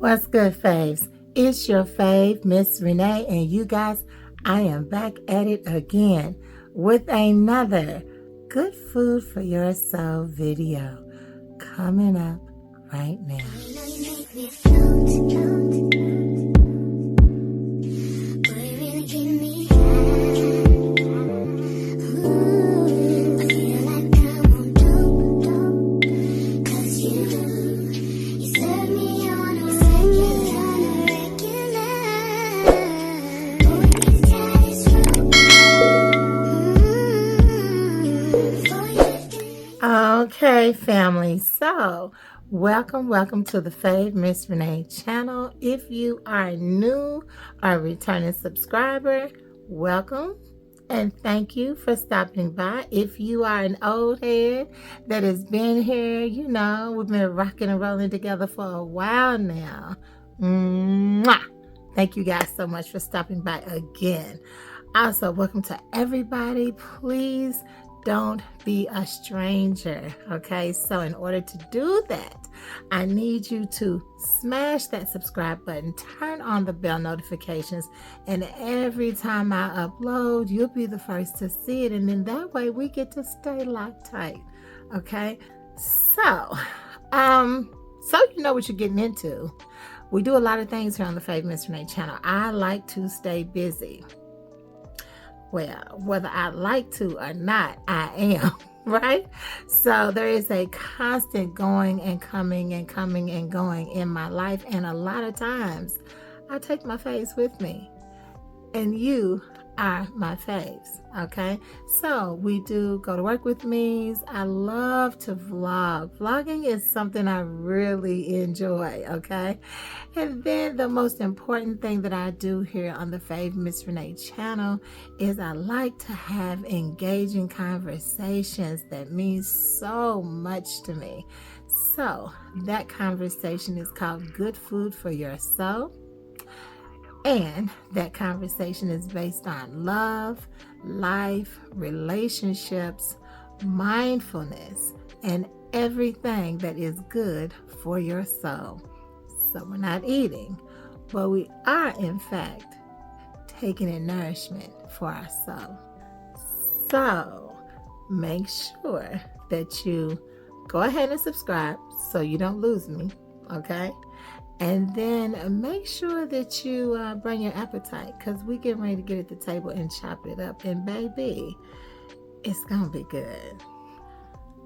What's good, faves? It's your fave, Miss Renee, and you guys, I am back at it again with another Good Food for Your Soul video coming up right now. Okay, family. So, welcome to the Fave Miss Renee channel. If you are new or returning subscriber, welcome and thank you for stopping by. If you are an old head that has been here, we've been rocking and rolling together for a while now. Mwah! Thank you guys so much for stopping by again. Also, welcome to everybody. Please don't be a stranger, okay? So in order to do that, I need you to smash that subscribe button, turn on the bell notifications, and every time I upload, you'll be the first to see it, and then that way we get to stay locked tight, okay? So you know what you're getting into. We do a lot of things here on the Fave Miss Renee channel. I like to stay busy. Well, whether I like to or not, I am, right? So there is a constant going and coming and coming and going in my life. And a lot of times I take my faves with me. And you are my faves, okay? So we do go to work with me's. I love to vlog. Vlogging is something I really enjoy, okay? And then the most important thing that I do here on the Fave Miss Renee channel is I like to have engaging conversations that mean so much to me. So that conversation is called Good Food for Your Soul. And that conversation is based on love, life, relationships, mindfulness, and everything that is good for your soul. So we're not eating, but we are, in fact, taking in nourishment for our soul. So make sure that you go ahead and subscribe so you don't lose me, okay? And then make sure that you bring your appetite, because we get ready to get at the table and chop it up. And baby, it's going to be good.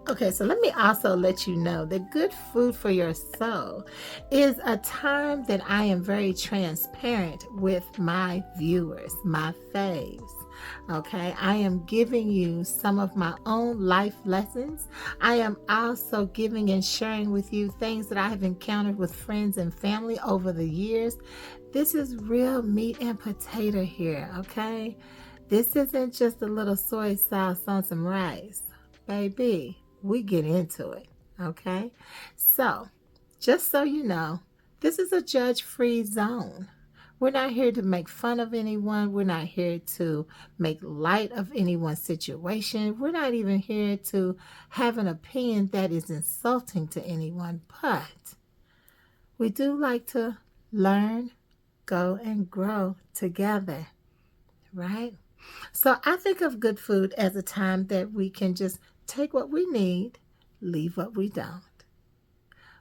Okay, so let me also let you know that Good Food for Your Soul is a time that I am very transparent with my viewers, my faves. Okay, I am giving you some of my own life lessons. I am also giving and sharing with you things that I have encountered with friends and family over the years. This is real meat and potato here, okay? This isn't just a little soy sauce on some rice. Baby, we get into it, okay? So, just so you know, this is a judge-free zone. We're not here to make fun of anyone. We're not here to make light of anyone's situation. We're not even here to have an opinion that is insulting to anyone, but we do like to learn, go, and grow together, right? So I think of good food as a time that we can just take what we need, leave what we don't.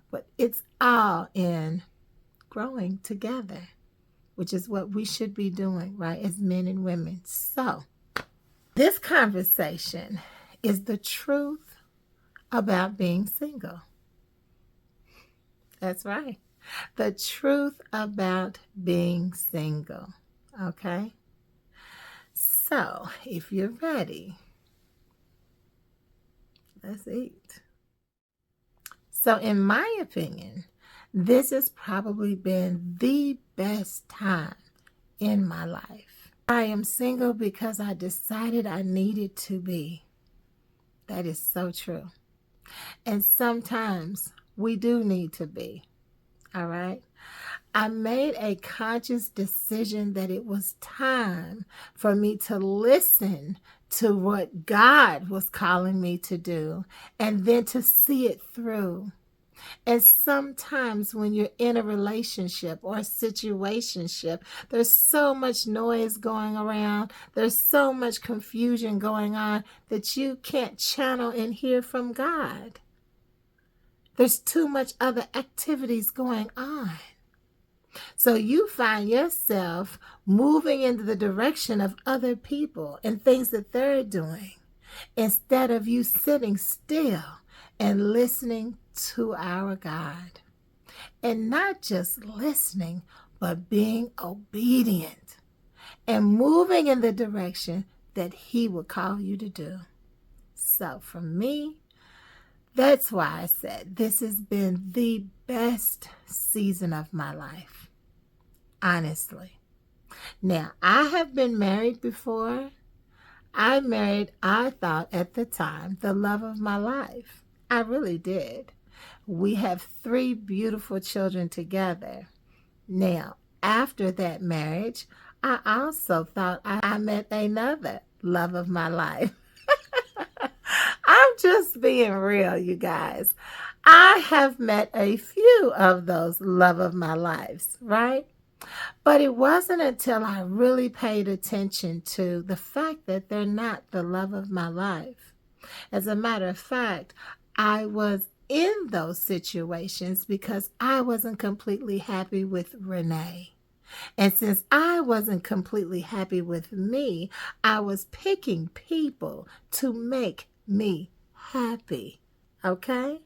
But it's all in growing together, which is what we should be doing, right, as men and women. So this conversation is the truth about being single. That's right. The truth about being single, okay? So if you're ready, let's eat. So in my opinion, this has probably been the best time in my life. I am single because I decided I needed to be. That is so true. And sometimes we do need to be, all right? I made a conscious decision that it was time for me to listen to what God was calling me to do and then to see it through. And sometimes when you're in a relationship or a situationship, there's so much noise going around, there's so much confusion going on that you can't channel and hear from God. There's too much other activities going on. So you find yourself moving into the direction of other people and things that they're doing instead of you sitting still and listening to our God. And not just listening, but being obedient and moving in the direction that He would call you to do. So for me, that's why I said this has been the best season of my life. Honestly. Now, I have been married before. I married, I thought at the time, the love of my life. I really did. We have 3 beautiful children together. Now, after that marriage, I also thought I met another love of my life. I'm just being real, you guys. I have met a few of those love of my lives, right? But it wasn't until I really paid attention to the fact that they're not the love of my life. As a matter of fact, I was in those situations because I wasn't completely happy with Renee. And since I wasn't completely happy with me, I was picking people to make me happy. Okay?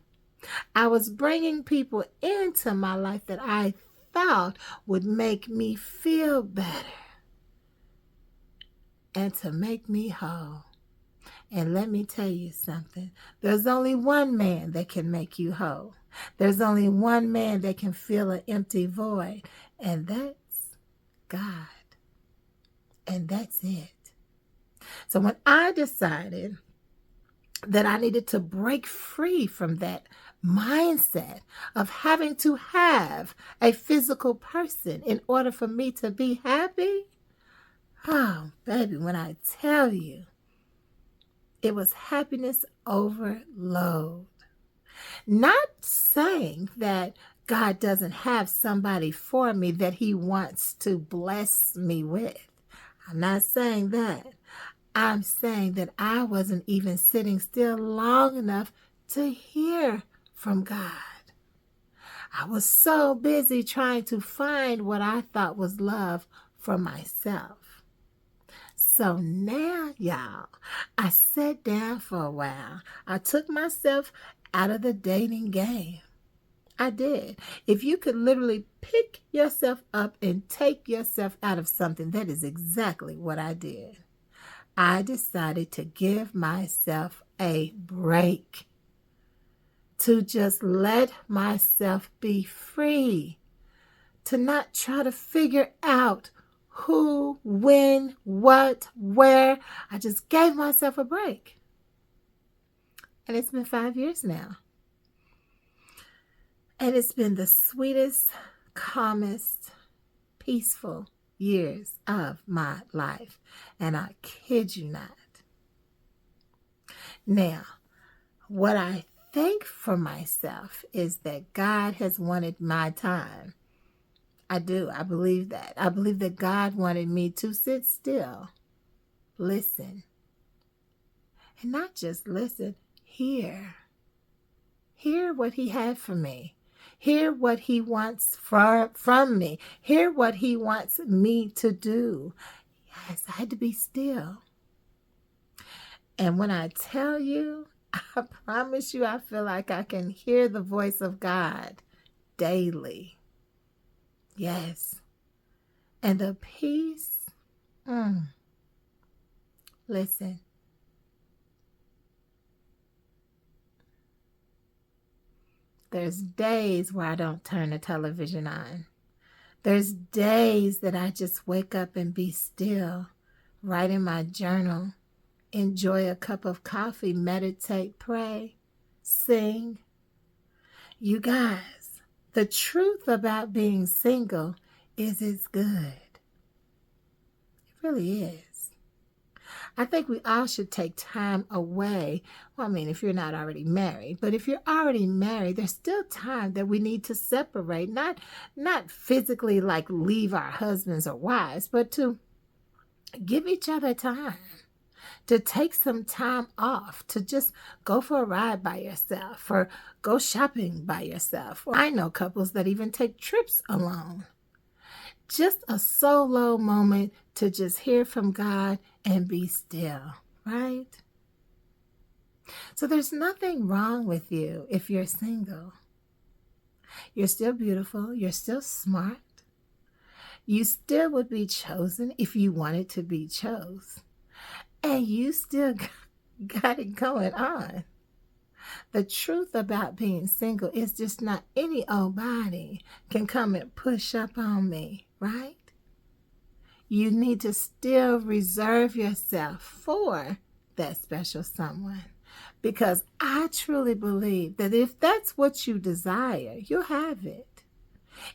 I was bringing people into my life that I thought would make me feel better and to make me whole. And let me tell you something. There's only one man that can make you whole. There's only one man that can fill an empty void, and that's God. And that's it. So when I decided that I needed to break free from that mindset of having to have a physical person in order for me to be happy, oh, baby, when I tell you, it was happiness overload. Not saying that God doesn't have somebody for me that He wants to bless me with. I'm not saying that. I'm saying that I wasn't even sitting still long enough to hear from God. I was so busy trying to find what I thought was love for myself. So now, y'all, I sat down for a while. I took myself out of the dating game. I did. If you could literally pick yourself up and take yourself out of something, that is exactly what I did. I decided to give myself a break, to just let myself be free, to not try to figure out who, when, what, where. I just gave myself a break. And it's been 5 years now. And it's been the sweetest, calmest, peaceful years of my life. And I kid you not. Now, what I think for myself is that God has wanted my time. I do. I believe that. I believe that God wanted me to sit still, listen, and not just listen, hear. Hear what He had for me. Hear what He wants from me. Hear what He wants me to do. Yes, I had to be still. And when I tell you, I promise you, I feel like I can hear the voice of God daily. Yes. And the peace, listen. There's days where I don't turn the television on. There's days that I just wake up and be still, write in my journal, enjoy a cup of coffee, meditate, pray, sing. You guys, the truth about being single is it's good. It really is. I think we all should take time away. Well, I mean, if you're not already married, but if you're already married, there's still time that we need to separate, not physically like leave our husbands or wives, but to give each other time, to take some time off, to just go for a ride by yourself or go shopping by yourself. I know couples that even take trips alone. Just a solo moment to just hear from God and be still, right? So there's nothing wrong with you if you're single. You're still beautiful. You're still smart. You still would be chosen if you wanted to be chose. And you still got it going on. The truth about being single is just not any old body can come and push up on me, right? You need to still reserve yourself for that special someone, because I truly believe that if that's what you desire, you'll have it.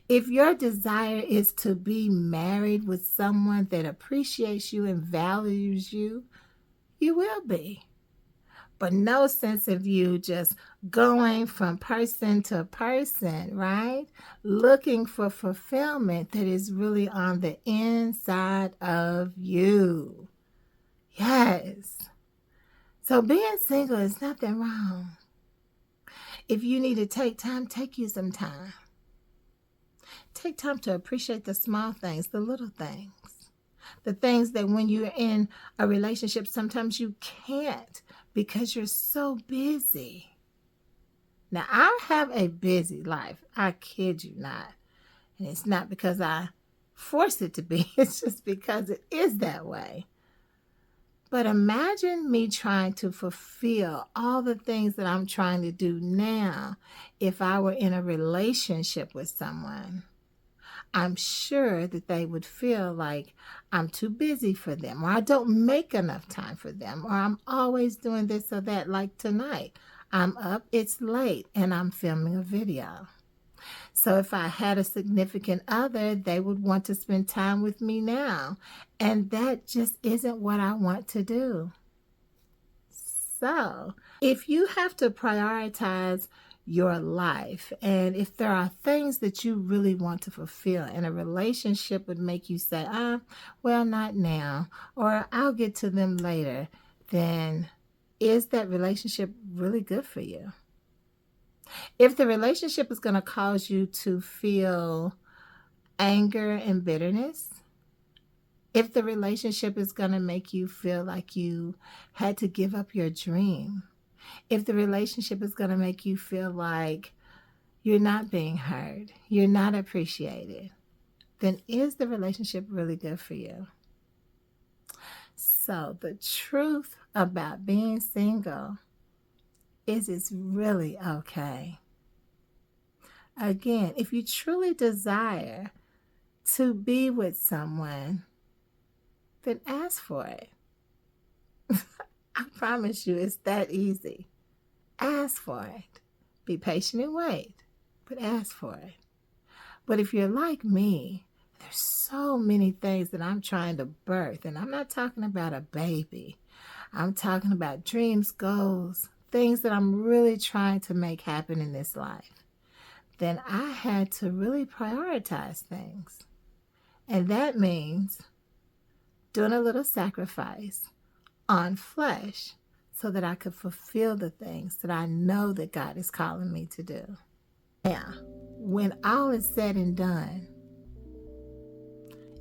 If your desire is to be married with someone that appreciates you and values you, you will be. But no sense of you just going from person to person, right? Looking for fulfillment that is really on the inside of you. Yes. So being single is nothing wrong. If you need to take time, take you some time. Take time to appreciate the small things, the little things. The things that when you're in a relationship, sometimes you can't because you're so busy. Now, I have a busy life. I kid you not. And it's not because I force it to be. It's just because it is that way. But imagine me trying to fulfill all the things that I'm trying to do now if I were in a relationship with someone. I'm sure that they would feel like I'm too busy for them, or I don't make enough time for them, or I'm always doing this or that. Like tonight, I'm up, it's late, and I'm filming a video. So if I had a significant other, they would want to spend time with me now. And that just isn't what I want to do. So if you have to prioritize your life, and if there are things that you really want to fulfill and a relationship would make you say, well, not now, or I'll get to them later, then is that relationship really good for you? If the relationship is going to cause you to feel anger and bitterness, if the relationship is going to make you feel like you had to give up your dream, if the relationship is going to make you feel like you're not being heard, you're not appreciated, then is the relationship really good for you? So the truth about being single is it's really okay. Again, if you truly desire to be with someone, then ask for it. I promise you it's that easy. Ask for it. Be patient and wait, but ask for it. But if you're like me, there's so many things that I'm trying to birth, and I'm not talking about a baby. I'm talking about dreams, goals, things that I'm really trying to make happen in this life. Then I had to really prioritize things. And that means doing a little sacrifice on flesh so that I could fulfill the things that I know that God is calling me to do. Now, when all is said and done,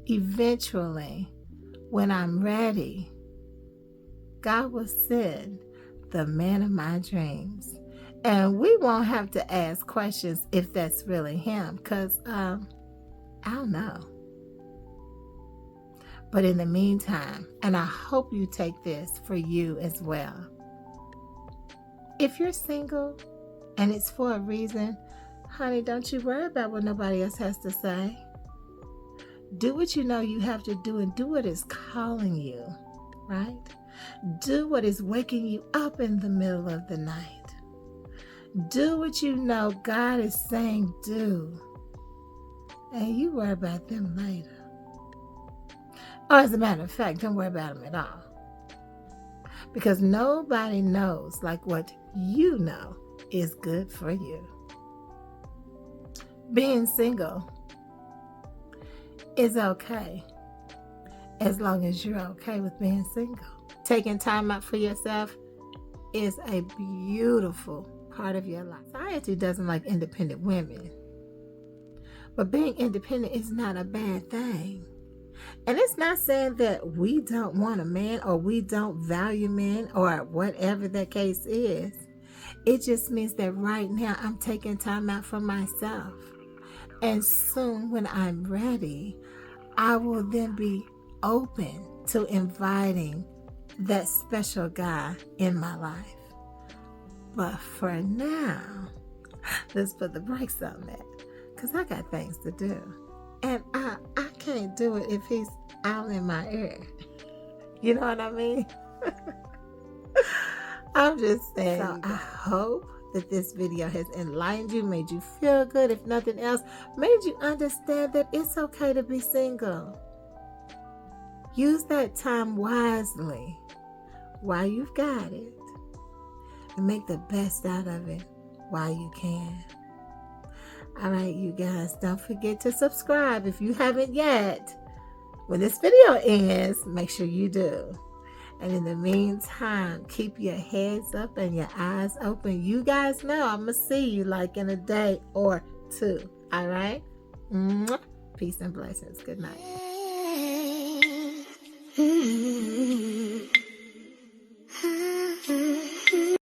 eventually, when I'm ready, God will send the man of my dreams. And we won't have to ask questions if that's really him, because I don't know. But in the meantime, and I hope you take this for you as well, if you're single and it's for a reason, honey, don't you worry about what nobody else has to say. Do what you know you have to do, and do what is calling you, right? Do what is waking you up in the middle of the night. Do what you know God is saying do, and you worry about them later. Or as a matter of fact, don't worry about them at all. because nobody knows like what you know is good for you. Being single is okay as long as you're okay with being single. Taking time out for yourself is a beautiful part of your life. Society doesn't like independent women, but being independent is not a bad thing. And it's not saying that we don't want a man or we don't value men or whatever the case is. It just means that right now I'm taking time out for myself. And soon when I'm ready, I will then be open to inviting that special guy in my life. But for now, let's put the brakes on that, because I got things to do. And I can't do it if he's out in my ear. You know what I mean? I'm just saying. So I hope that this video has enlightened you, made you feel good, if nothing else, made you understand that it's okay to be single. Use that time wisely while you've got it, and make the best out of it while you can. All right, you guys, don't forget to subscribe if you haven't yet. When this video ends, make sure you do. And in the meantime, keep your heads up and your eyes open. You guys know I'm going to see you like in a day or two. All right? Peace and blessings. Good night.